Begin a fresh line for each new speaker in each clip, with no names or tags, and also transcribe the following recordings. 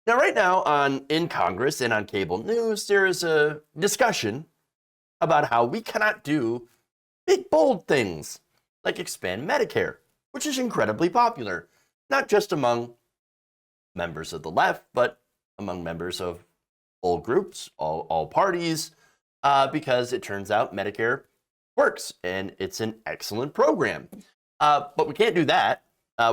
Now, right now in Congress and on cable news, there is a discussion about how we cannot do big, bold things like expand Medicare, which is incredibly popular, not just among members of the left, but among members of all groups, all parties, because it turns out Medicare works and it's an excellent program. But we can't do that.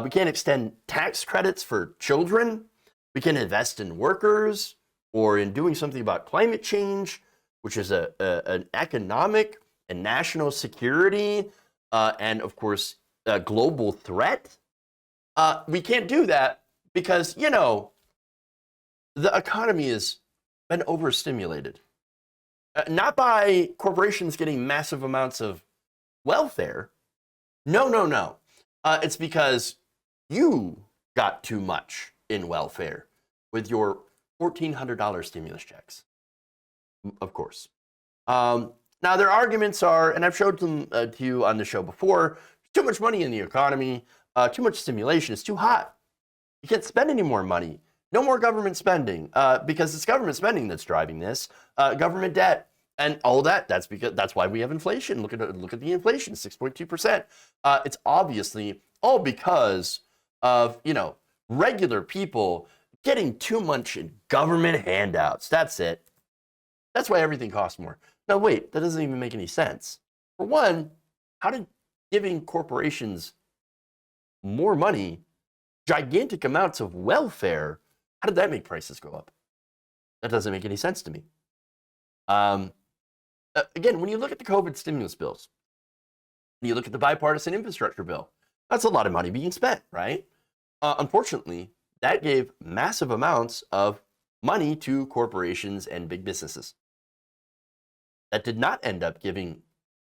We can't extend tax credits for children. We can invest in workers or in doing something about climate change, which is an economic and national security and, of course, a global threat. We can't do that because, the economy has been overstimulated. Not by corporations getting massive amounts of welfare. No. It's because you got too much in welfare with your $1,400 stimulus checks, of course. Now, their arguments are, and I've showed them to you on the show before, too much money in the economy, too much stimulation, it's too hot. You can't spend any more money. No more government spending, because it's government spending that's driving this. Government debt and all that. That's why we have inflation. Look at the inflation, 6.2%. It's obviously all because of regular people getting too much in government handouts. That's it. That's why everything costs more. Now wait, that doesn't even make any sense. For one, how did giving corporations more money, gigantic amounts of welfare, how did that make prices go up? That doesn't make any sense to me. Again, when you look at the COVID stimulus bills, when you look at the bipartisan infrastructure bill, that's a lot of money being spent, right? Unfortunately, that gave massive amounts of money to corporations and big businesses. That did not end up giving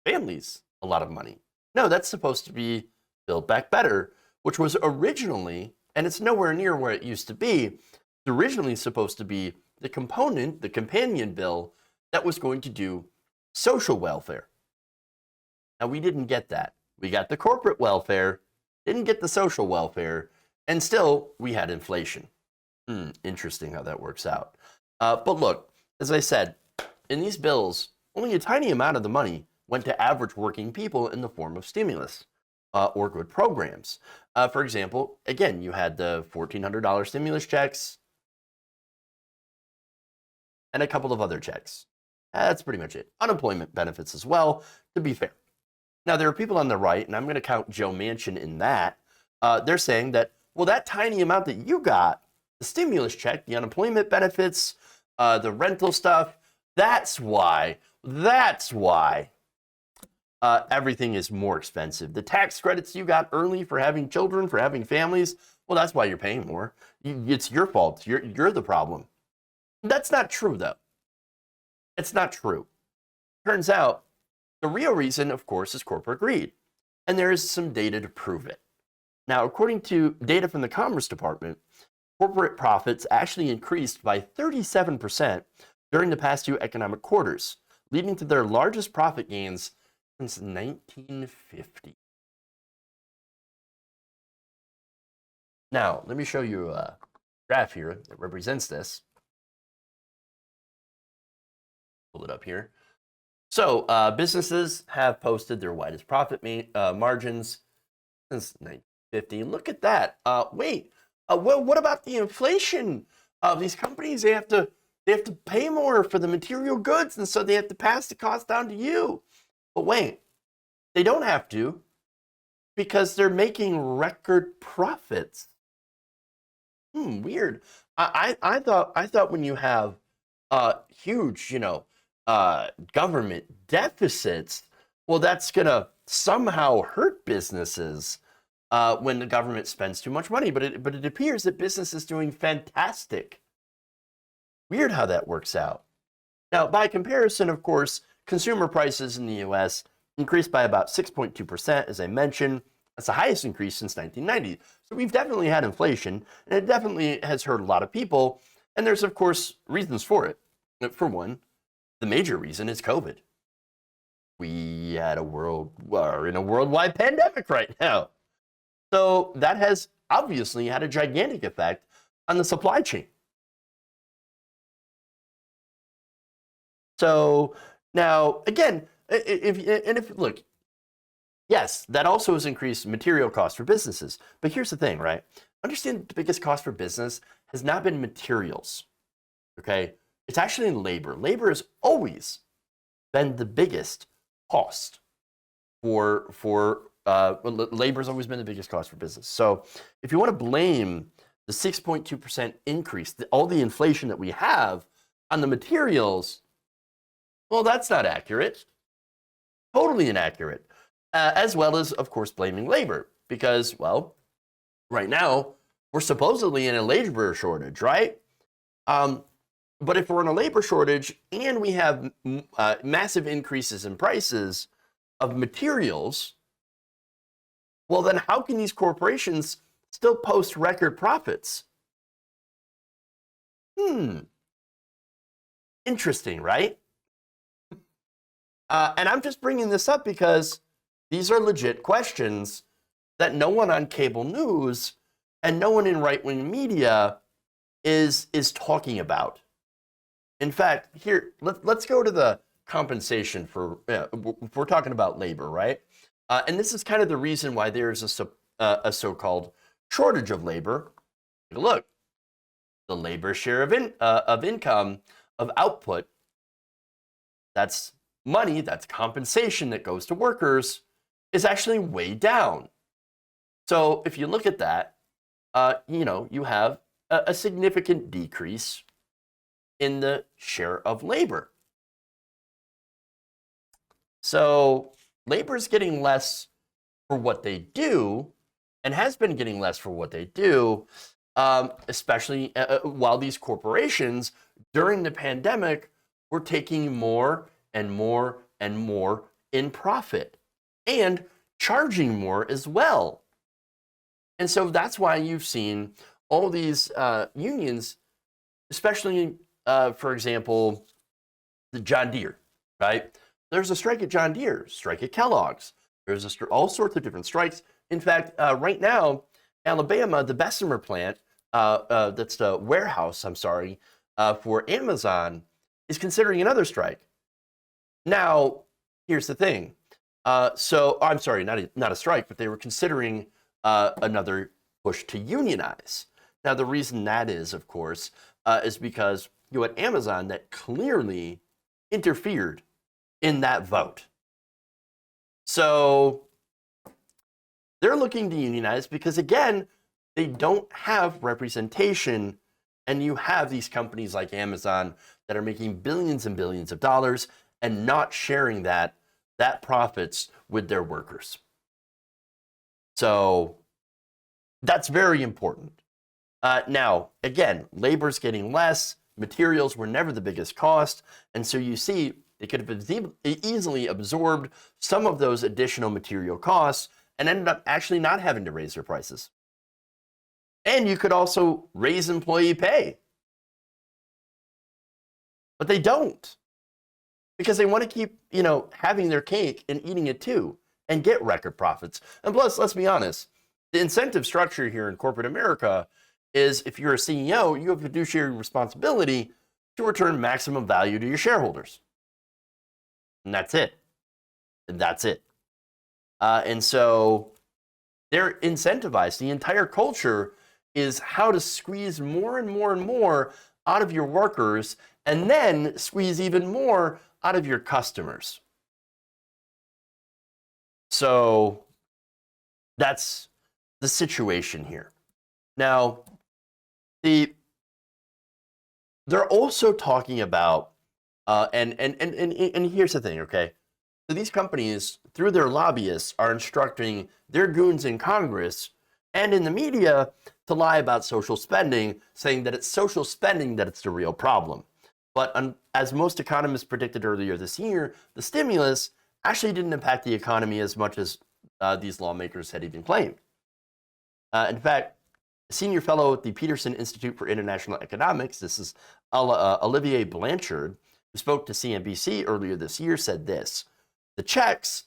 families a lot of money. No, that's supposed to be Build Back Better, which was originally, and it's nowhere near where it used to be, it's originally supposed to be the companion bill that was going to do social welfare. Now, we didn't get that. We got the corporate welfare, didn't get the social welfare, and still we had inflation. Interesting how that works out. But look, as I said, in these bills, only a tiny amount of the money went to average working people in the form of stimulus or good programs. For example, again, you had the $1,400 stimulus checks and a couple of other checks. That's pretty much it. Unemployment benefits as well, to be fair. Now, there are people on the right, and I'm going to count Joe Manchin in that. They're saying that, well, that tiny amount that you got, the stimulus check, the unemployment benefits, the rental stuff, that's why everything is more expensive. The tax credits you got early for having children, for having families, well, that's why you're paying more. It's your fault. You're the problem. That's not true, though. It's not true. Turns out, the real reason, of course, is corporate greed. And there is some data to prove it. Now, according to data from the Commerce Department, corporate profits actually increased by 37% during the past two economic quarters, leading to their largest profit gains since 1950. Now, let me show you a graph here that represents this. Pull it up here. So businesses have posted their widest profit margins since 1950. Look at that. Wait, well, what about the inflation? These companies, they have to pay more for the material goods, and so they have to pass the cost down to you. But wait, they don't have to because they're making record profits. Weird. I thought when you have huge, government deficits, well, that's gonna somehow hurt businesses when the government spends too much money. But it appears that business is doing fantastic. Weird how that works out. Now, by comparison, of course, consumer prices in the U.S. increased by about 6.2%, as I mentioned. That's the highest increase since 1990. So we've definitely had inflation, and it definitely has hurt a lot of people. And there's, of course, reasons for it. For one, the major reason is COVID. We had we're in a worldwide pandemic right now. So that has obviously had a gigantic effect on the supply chain. So now, again, if look, yes, that also has increased material costs for businesses. But here's the thing, right? Understand the biggest cost for business has not been materials. Okay, it's actually labor. Labor has always been the biggest cost labor has always been the biggest cost for business. So if you want to blame the 6.2% increase, all the inflation that we have on the materials, well, that's not accurate. Totally inaccurate. As well as, of course, blaming labor because, well, right now we're supposedly in a labor shortage, right? But if we're in a labor shortage and we have massive increases in prices of materials, well, then how can these corporations still post record profits? Interesting, right? And I'm just bringing this up because these are legit questions that no one on cable news and no one in right-wing media is talking about. In fact, here, let's go to the compensation for, if we're talking about labor, right? And this is kind of the reason why there's a so-called shortage of labor. Look, the labor share of income, of output, that's money, that's compensation that goes to workers, is actually way down. So if you look at that, you have a significant decrease in the share of labor. So labor is getting less for what they do and has been getting less for what they do, especially while these corporations during the pandemic were taking more and more and more in profit and charging more as well. And so that's why you've seen all these unions, especially, for example, the John Deere, right? There's a strike at John Deere, strike at Kellogg's. There's all sorts of different strikes. In fact, right now, Alabama, the Bessemer plant, that's the warehouse, for Amazon, is considering another strike. Now, here's the thing. I'm sorry, not a strike, but they were considering another push to unionize. Now, the reason that is, of course, is because you had Amazon that clearly interfered in that vote. So they're looking to unionize because, again, they don't have representation, and you have these companies like Amazon that are making billions and billions of dollars and not sharing that profits with their workers. So that's very important. Now, again, labor's getting less. Materials were never the biggest cost. And so you see, they could have easily absorbed some of those additional material costs and ended up actually not having to raise their prices. And you could also raise employee pay. But they don't, because they want to keep, having their cake and eating it too and get record profits. And plus, let's be honest, the incentive structure here in corporate America is if you're a CEO, you have fiduciary responsibility to return maximum value to your shareholders. And that's it. And so they're incentivized. The entire culture is how to squeeze more and more and more out of your workers and then squeeze even more out of your customers. So that's the situation here. Now, they're also talking about, and here's the thing, okay? So these companies, through their lobbyists, are instructing their goons in Congress and in the media to lie about social spending, saying that it's social spending that's the real problem. But as most economists predicted earlier this year, the stimulus actually didn't impact the economy as much as these lawmakers had even claimed. In fact, a senior fellow at the Peterson Institute for International Economics, this is Olivier Blanchard, who spoke to CNBC earlier this year, said this: the checks,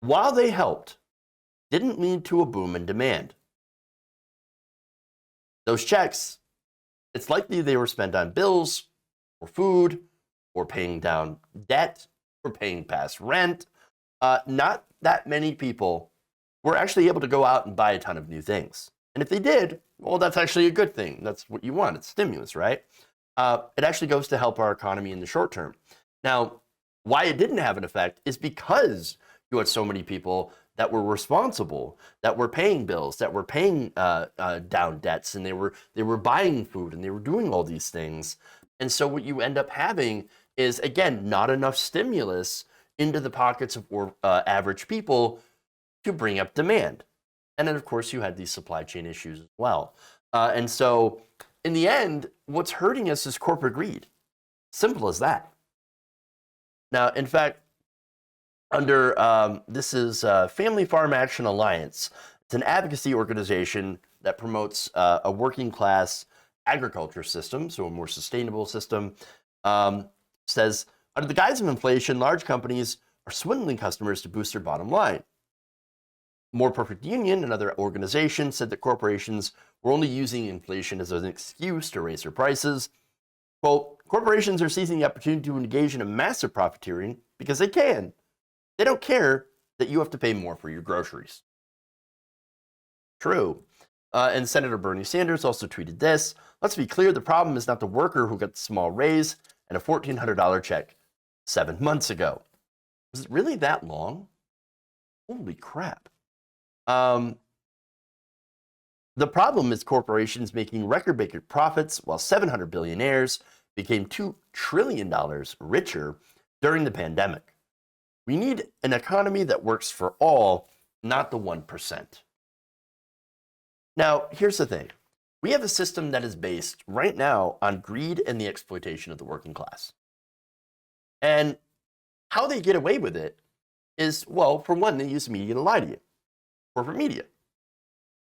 while they helped, didn't lead to a boom in demand. Those checks, it's likely they were spent on bills or food or paying down debt or paying past rent. Not that many people were actually able to go out and buy a ton of new things. And if they did, well, that's actually a good thing. That's what you want. It's stimulus, right? It actually goes to help our economy in the short term. Now, why it didn't have an effect is because you had so many people that were responsible, that were paying bills, that were paying down debts, and they were buying food, and they were doing all these things. And so what you end up having is, again, not enough stimulus into the pockets of average people to bring up demand. And then, of course, you had these supply chain issues as well. And so in the end, what's hurting us is corporate greed. Simple as that. Now, in fact, under this is Family Farm Action Alliance. It's an advocacy organization that promotes a working class agriculture system, so a more sustainable system. Says, under the guise of inflation, large companies are swindling customers to boost their bottom line. More Perfect Union, another organization, said that corporations were only using inflation as an excuse to raise their prices. Quote, corporations are seizing the opportunity to engage in a massive profiteering because they can. They don't care that you have to pay more for your groceries. True. And Senator Bernie Sanders also tweeted this. Let's be clear, the problem is not the worker who got the small raise and a $1,400 check 7 months ago. Was it really that long? Holy crap. The problem is corporations making record-breaking profits while 700 billionaires became $2 trillion richer during the pandemic. We need an economy that works for all, not the 1%. Now, here's the thing. We have a system that is based right now on greed and the exploitation of the working class. And how they get away with it is, well, for one, they use media to lie to you. Corporate media.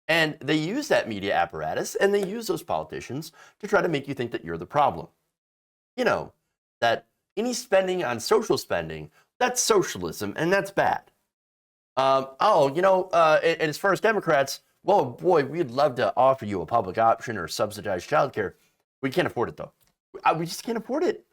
And they use that media apparatus and they use those politicians to try to make you think that you're the problem. You know, that any spending on social spending, that's socialism and that's bad. And as far as Democrats, well, boy, we'd love to offer you a public option or subsidized childcare. We can't afford it, though. We just can't afford it.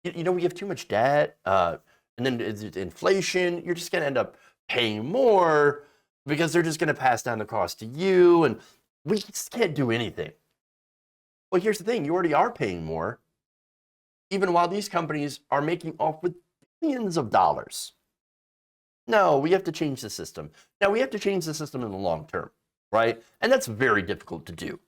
You know, we have too much debt, and then it's inflation. You're just going to end up paying more because they're just going to pass down the cost to you, and we just can't do anything. Well, here's the thing. You already are paying more, even while these companies are making off with billions of dollars. No, we have to change the system. Now, we have to change the system in the long term, right? And that's very difficult to do.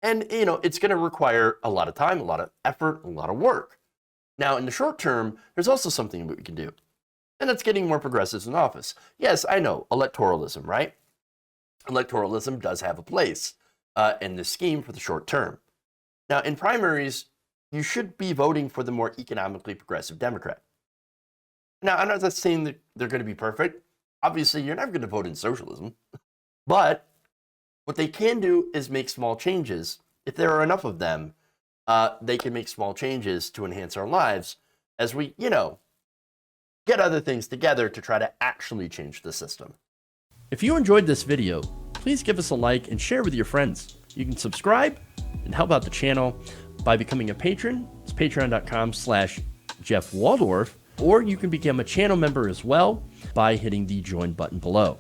And, you know, it's going to require a lot of time, a lot of effort, a lot of work. Now, in the short term, there's also something that we can do. And that's getting more progressives in office. Yes, I know, electoralism, right? Electoralism does have a place in this scheme for the short term. Now, in primaries, you should be voting for the more economically progressive Democrat. Now, I'm not saying that they're going to be perfect. Obviously, you're never going to vote in socialism. But what they can do is make small changes. If there are enough of them, they can make small changes to enhance our lives as we, you know, get other things together to try to actually change the system. If you enjoyed this video, please give us a like and share with your friends. You can subscribe and help out the channel by becoming a patron. It's patreon.com/Jeff Waldorf, or you can become a channel member as well by hitting the join button below.